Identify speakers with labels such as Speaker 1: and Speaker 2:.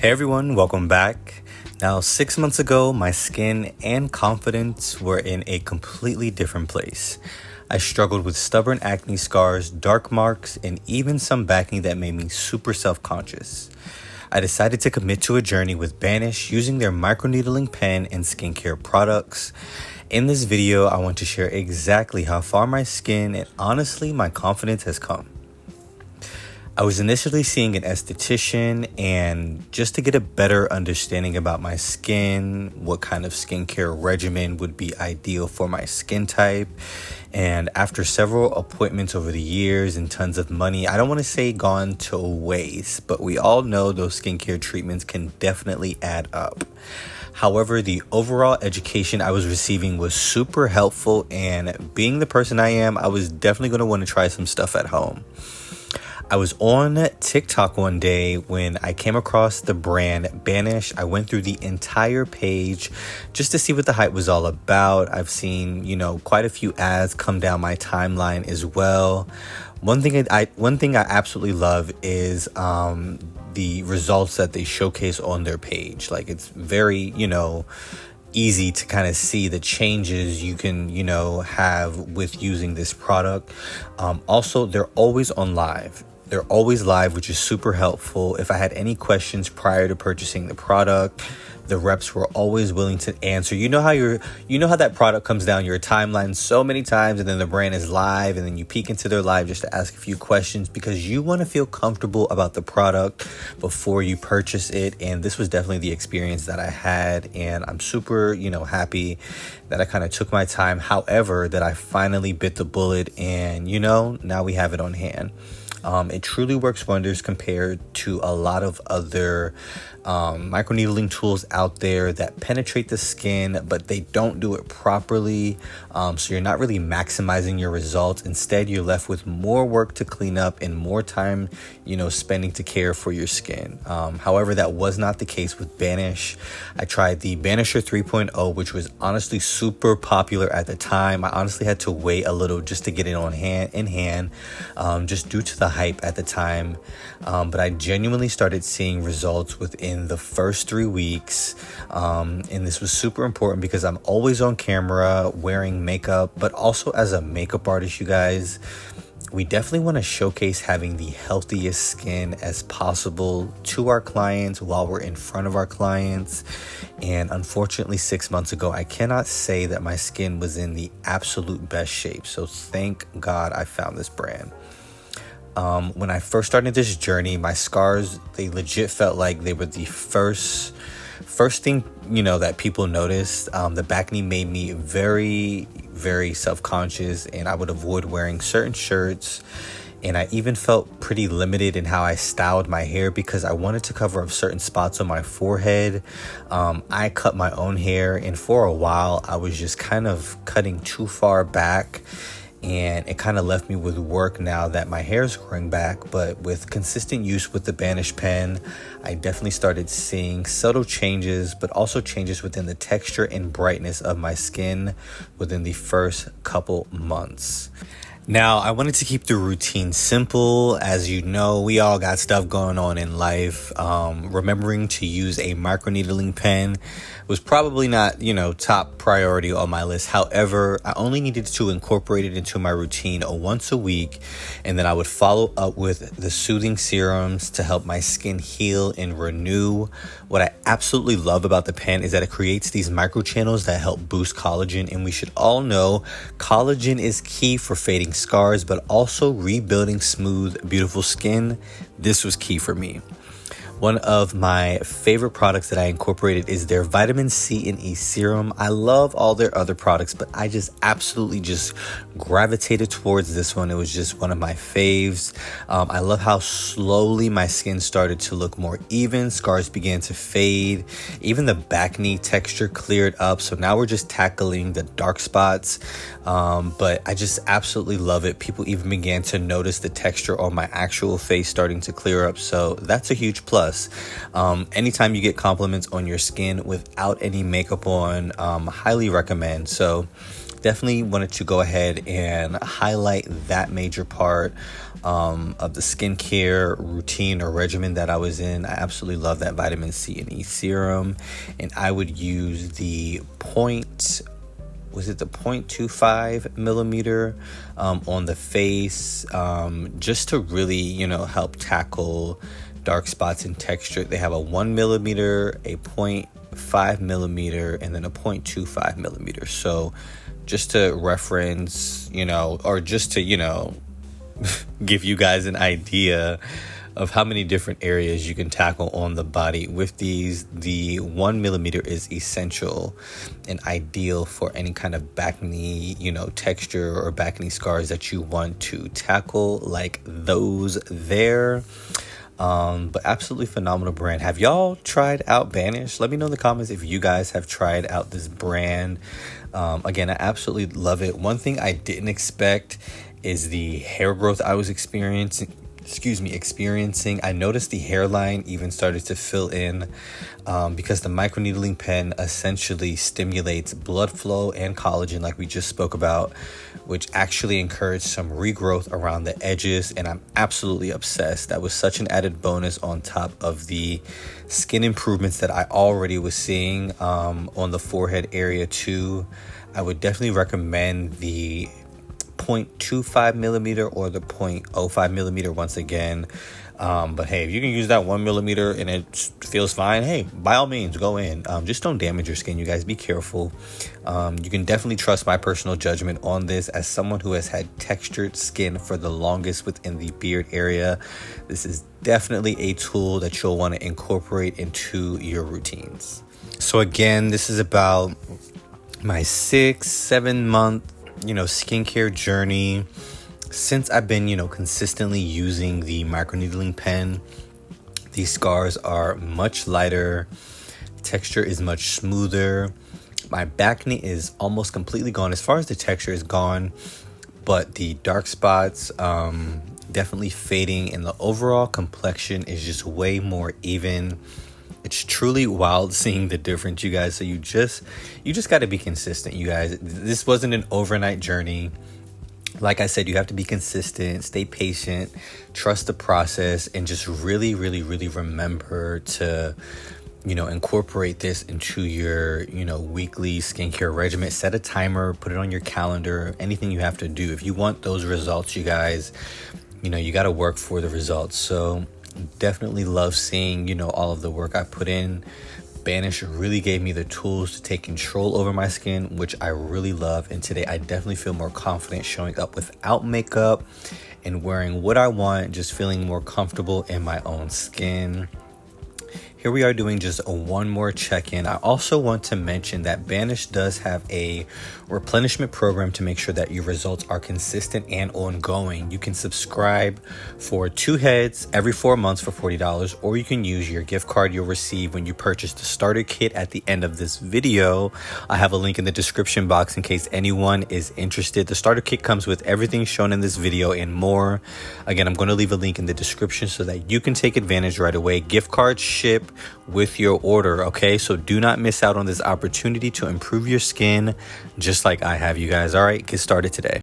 Speaker 1: Hey everyone, welcome back. Now, 6 months ago, my skin and confidence were in a completely different place. I struggled with stubborn acne scars, dark marks, and even some acne that made me super self-conscious. I decided to commit to a journey with Banish using their microneedling pen and skincare products. In this video, I want to share exactly how far my skin and honestly my confidence has come. I was initially seeing an esthetician and just to get a better understanding about my skin, what kind of skincare regimen would be ideal for my skin type. And after several appointments over the years and tons of money, I don't want to say gone to waste, but we all know those skincare treatments can definitely add up. However, the overall education I was receiving was super helpful, and being the person I am, I was definitely going to want to try some stuff at home. I was on TikTok one day when I came across the brand Banish. I went through the entire page just to see what the hype was all about. I've seen, quite a few ads come down my timeline as well. One thing I absolutely love is the results that they showcase on their page. Like, it's very, easy to kind of see the changes you can, have with using this product. Also, they're always on live. They're always live, which is super helpful. If I had any questions prior to purchasing the product, the reps were always willing to answer. You know how that product comes down your timeline so many times, and then the brand is live, and then you peek into their live just to ask a few questions because you want to feel comfortable about the product before you purchase it. And this was definitely the experience that I had, and I'm super, happy that I kind of took my time. However, that I finally bit the bullet, and now we have it on hand. It truly works wonders compared to a lot of other microneedling tools out there that penetrate the skin, but they don't do it properly. So you're not really maximizing your results. Instead, you're left with more work to clean up and more time, spending to care for your skin. However, that was not the case with Banish. I tried the Banisher 3.0, which was honestly super popular at the time. I honestly had to wait a little just to get it in hand, just due to the hype at the time. But I genuinely started seeing results within the first 3 weeks. And this was super important because I'm always on camera wearing makeup, but also as a makeup artist, you guys, we definitely want to showcase having the healthiest skin as possible to our clients while we're in front of our clients. And unfortunately, 6 months ago, I cannot say that my skin was in the absolute best shape. So thank God I found this brand. When I first started this journey, my scars, they legit felt like they were the first thing, that people noticed. The acne made me very, very self-conscious, and I would avoid wearing certain shirts. And I even felt pretty limited in how I styled my hair because I wanted to cover up certain spots on my forehead. I cut my own hair, and for a while, I was just kind of cutting too far back. And it kind of left me with work now that my hair is growing back. But with consistent use with the Banish pen, I definitely started seeing subtle changes, but also changes within the texture and brightness of my skin within the first couple months. Now, I wanted to keep the routine simple. As you know, we all got stuff going on in life. Remembering to use a microneedling pen was probably not, top priority on my list. However, I only needed to incorporate it into my routine once a week, and then I would follow up with the soothing serums to help my skin heal and renew. What I absolutely love about the pen is that it creates these microchannels that help boost collagen, and we should all know collagen is key for fading scars, but also rebuilding smooth, beautiful skin. This was key for me. One of my favorite products that I incorporated is their vitamin C and E serum. I love all their other products, but I just absolutely just gravitated towards this one. It was just one of my faves. I love how slowly my skin started to look more even. Scars began to fade. Even the acne texture cleared up. So now we're just tackling the dark spots. But I just absolutely love it. People even began to notice the texture on my actual face starting to clear up. So that's a huge plus. Anytime you get compliments on your skin without any makeup on, highly recommend. So definitely wanted to go ahead and highlight that major part of the skincare routine or regimen that I was in. I absolutely love that vitamin C and E serum, and I would use the 0.25 millimeter on the face, just to really, help tackle dark spots and texture. They have a 1 millimeter, a 0.5 millimeter, and then a 0.25 millimeter. So just to reference, or just to, give you guys an idea of how many different areas you can tackle on the body with these. The 1 millimeter is essential and ideal for any kind of back knee, texture or back knee scars that you want to tackle, like those there. But absolutely phenomenal brand. Have y'all tried out Banish? Let me know in the comments if you guys have tried out this brand. Again, I absolutely love it. One thing I didn't expect is the hair growth I was experiencing. I noticed the hairline even started to fill in, because the microneedling pen essentially stimulates blood flow and collagen, like we just spoke about, which actually encouraged some regrowth around the edges, and I'm absolutely obsessed. That was such an added bonus on top of the skin improvements that I already was seeing on the forehead area too. I would definitely recommend the 0.25 millimeter or the 0.05 millimeter once again. But hey, if you can use that 1 millimeter and it feels fine, hey, by all means, go in. Just don't damage your skin, you guys. Be careful. You can definitely trust my personal judgment on this. As someone who has had textured skin for the longest within the beard area, this is definitely a tool that you'll want to incorporate into your routines. So again, this is about my 6-7 month skincare journey since I've been consistently using the microneedling pen. These scars are much lighter, texture is much smoother. My back knee is almost completely gone. As far as the texture is gone, but the dark spots definitely fading, and the overall complexion is just way more even. It's truly wild seeing the difference, you guys. So you just got to be consistent, you guys. This wasn't an overnight journey. Like I said, you have to be consistent, stay patient, trust the process, and just really, really, really remember to, incorporate this into your, weekly skincare regimen. Set a timer, put it on your calendar, anything you have to do. If you want those results, you guys, you got to work for the results. So definitely love seeing, all of the work I put in. Banish really gave me the tools to take control over my skin, which I really love. And today I definitely feel more confident showing up without makeup and wearing what I want, just feeling more comfortable in my own skin. Here we are doing just one more check-in. I also want to mention that Banish does have a replenishment program to make sure that your results are consistent and ongoing. You can subscribe for 2 heads every 4 months for $40, or you can use your gift card you'll receive when you purchase the starter kit at the end of this video. I have a link in the description box in case anyone is interested. The starter kit comes with everything shown in this video and more. Again, I'm going to leave a link in the description so that you can take advantage right away. Gift cards ship with your order, okay? So do not miss out on this opportunity to improve your skin just like I have, you guys. All right, get started today.